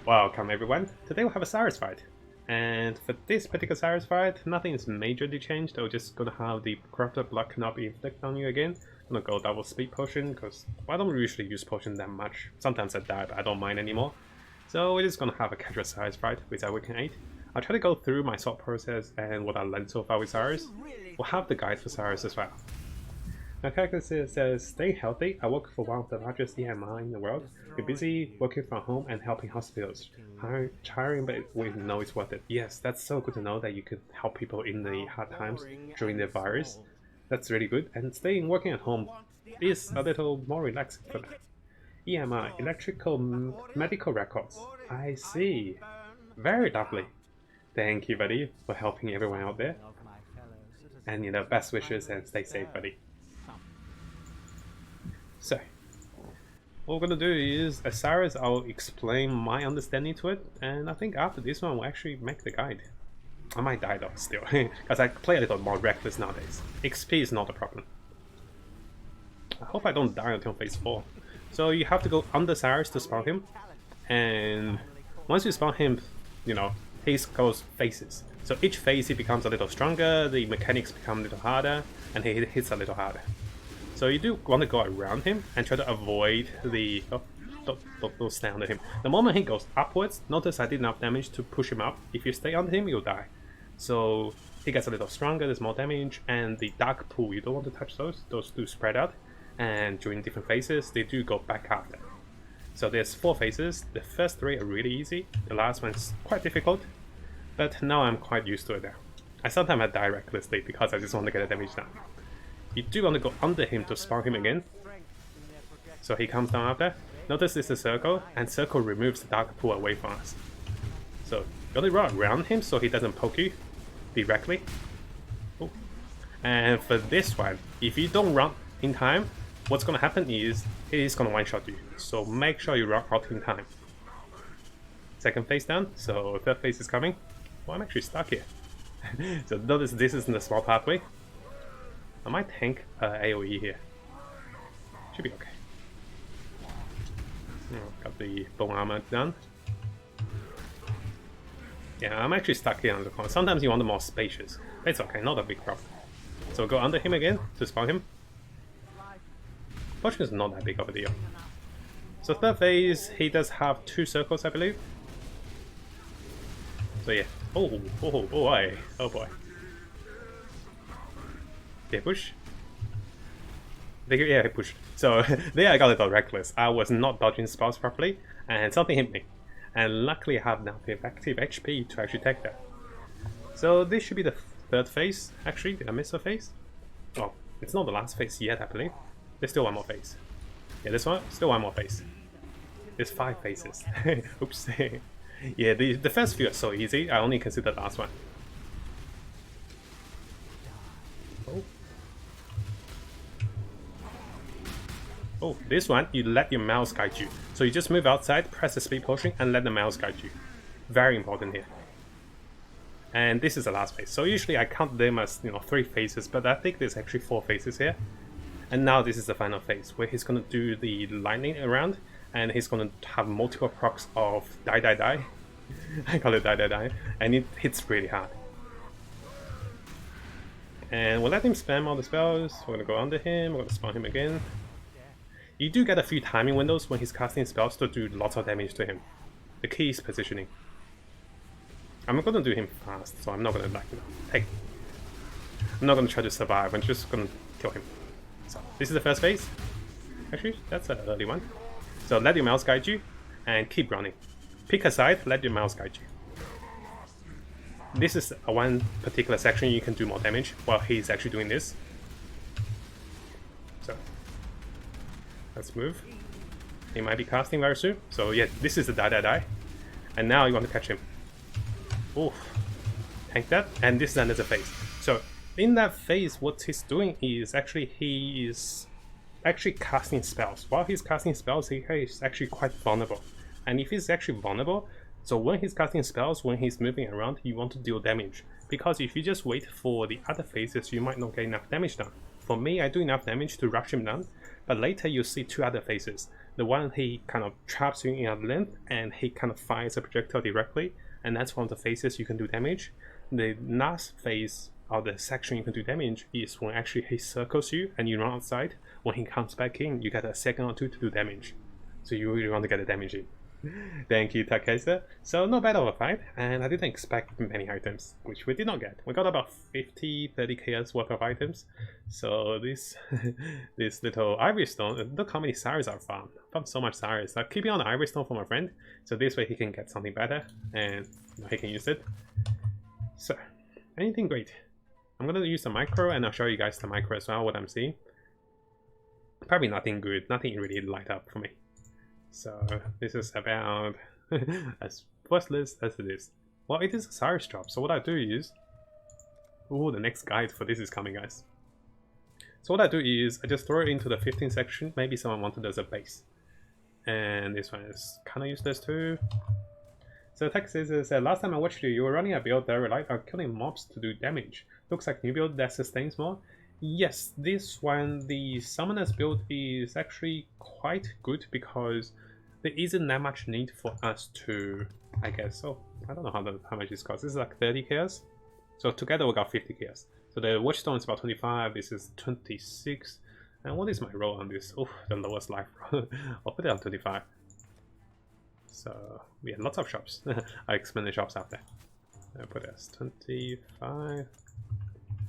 Welcome everyone, today we'll have a Cyrus fight. And for this particular Cyrus fight, nothing is majorly changed. I'm just gonna have the Corrupted Blood cannot be inflicted on you again. I'm gonna go double speed potion, because I don't usually use potion that much. Sometimes I die, but I don't mind anymore. So we're just gonna have a casual Cyrus fight with our Awaken 8. I'll try to go through my sword process and what I learned so far with Cyrus. We'll have the guide for Cyrus as well. My character says, stay healthy. I work for one of the largest EMI in the world. We're busy working from home and helping hospitals. Tiring, but we know it's worth it. Yes, that's so good to know that you could help people in the hard times during the virus. That's really good. And staying working at home is a little more relaxing for that. EMI, electrical medical records. I see. Very lovely. Thank you, buddy, for helping everyone out there. And best wishes and stay safe, buddy. So, what we're gonna do is, as Cyrus, I'll explain my understanding to it, and I think after this one we'll actually make the guide. I might die though, still, because I play a little more reckless nowadays. XP is not a problem. I hope I don't die until phase 4. So you have to go under Cyrus to spawn him, and once you spawn him, he goes phases. So each phase he becomes a little stronger, the mechanics become a little harder, and he hits a little harder. So you do want to go around him and try to avoid the... don't stay under him. The moment he goes upwards, notice I did enough damage to push him up. If you stay under him, you'll die. So he gets a little stronger, there's more damage, and the dark pool, you don't want to touch those. Those do spread out, and during different phases, they do go back after. So there's 4 phases. The first 3 are really easy. The last one's quite difficult, but now I'm quite used to it now. I sometimes die recklessly because I just want to get the damage down. You do want to go under him to spawn him again. So he comes down after. Notice this is a circle, and circle removes the dark pool away from us. So you want to run around him so he doesn't poke you directly. Ooh. And for this one, if you don't run in time, what's going to happen is he's going to one-shot you. So make sure you run out in time. Second phase down, so third phase is coming. Well, I'm actually stuck here. So notice this is in the small pathway. I might tank AoE here. Should be okay. Got the bone armor done. Yeah, I'm actually stuck here on the corner. Sometimes you want the more spacious. But it's okay, not a big problem. So go under him again to spawn him. Potion is not that big of a deal. So third phase, he does have 2 circles, I believe. So yeah. Oh boy. Did he push? Yeah, he pushed. So there I got a little reckless. I was not dodging spells properly, and something hit me. And luckily I have now the effective HP to actually take that. So this should be the third phase. Actually, did I miss a phase? Oh, it's not the last phase yet, I believe. There's still one more phase. Yeah, this one, still one more phase. There's 5 phases. Oops. Yeah, the first few are so easy, I only consider the last one. Oh, this one, you let your mouse guide you. So you just move outside, press the speed potion, and let the mouse guide you. Very important here. And this is the last phase. So usually I count them as 3 phases, but I think there's actually 4 phases here. And now this is the final phase, where he's gonna do the lightning around, and he's gonna have multiple procs of die. I call it die, and it hits really hard. And we'll let him spam all the spells. We're gonna go under him, we're gonna spawn him again. You do get a few timing windows when he's casting spells to do lots of damage to him. The key is positioning. I'm not gonna do him fast, so I'm not gonna I'm not gonna try to survive, I'm just gonna kill him. So this is the first phase. Actually, that's an early one. So let your mouse guide you and keep running. Pick a side, let your mouse guide you. This is one particular section you can do more damage while he's actually doing this. So let's move. He might be casting very soon. So yeah, this is the die. And now you want to catch him. Oof. Tank that. And this is another phase. So in that phase, what he's doing is he is actually casting spells. While he's casting spells, he is actually quite vulnerable. And if he's actually vulnerable, so when he's casting spells, when he's moving around, you want to deal damage. Because if you just wait for the other phases, you might not get enough damage done. For me, I do enough damage to rush him down, but later you'll see 2 other phases The one he kind of traps you in a length and he kind of fires a projectile directly, and that's one of the phases you can do damage. The last phase or the section you can do damage is when actually he circles you and you run outside. When he comes back in, you get a second or two to do damage. So you really want to get the damage in. Thank you, Takesa. So not bad of a fight, and I didn't expect many items, which we did not get. We got about 50-30 KS worth of items. So this this little Ivory Stone, look how many Cyrus I found. I found so much Cyrus. I'm keeping on the Ivory Stone for my friend, so this way he can get something better, and he can use it. So, anything great. I'm gonna use the micro, and I'll show you guys the micro as well, what I'm seeing. Probably nothing good, nothing really light up for me. So this is about as worthless as it is. Well, it is a Cyrus drop, so what I do is... Oh, the next guide for this is coming, guys. So what I do is I just throw it into the 15 section. Maybe someone wanted as a base. And this one is kind of useless too. So the text says, last time I watched you, you were running a build that relied on killing mobs to do damage. Looks like new build that sustains more. Yes, this one, the Summoner's build is actually quite good because there isn't that much need for us to, I guess, so I don't know how much this costs. This is like 30 KS. So together we got 50 KS. So the Watchstone is about 25, this is 26. And what is my roll on this? Oh, the lowest life roll. I'll put it on 25. So we have lots of shops. I explain the shops after. I'll put it as 25.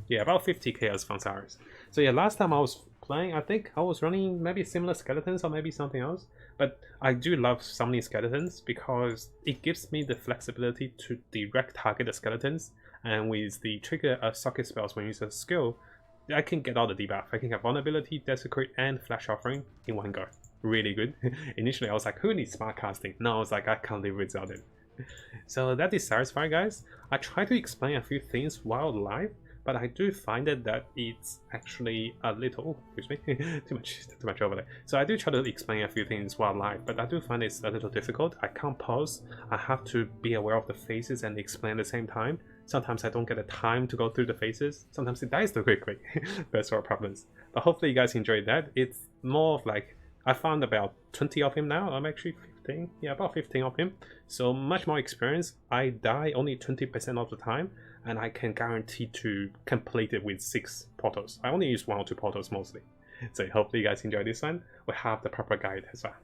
Yeah, about 50 KS from Cyrus. So yeah, last time I was playing, I think I was running maybe similar skeletons or maybe something else. But I do love summoning skeletons because it gives me the flexibility to direct target the skeletons. And with the trigger socket spells when you use a skill, I can get all the debuff. I can get vulnerability, desecrate, and flash offering in one go. Really good. Initially I was like, who needs smart casting? Now I was like, I can't live without it. So that is Cyrus fight, guys. I try to explain a few things while live, but I do find that it's actually a little, excuse me, too much over there. So I do try to explain a few things while live, but I do find it's a little difficult. I can't pause. I have to be aware of the faces and explain at the same time. Sometimes I don't get the time to go through the faces. Sometimes it dies too quickly. That's our problems. But hopefully you guys enjoyed that. It's more of like, I found about 20 of him now. I'm actually 15. Yeah, about 15 of him. So much more experience. I die only 20% of the time, and I can guarantee to complete it with 6 portals. I only use 1 or 2 portals mostly. So hopefully you guys enjoy this one. We have the proper guide as well.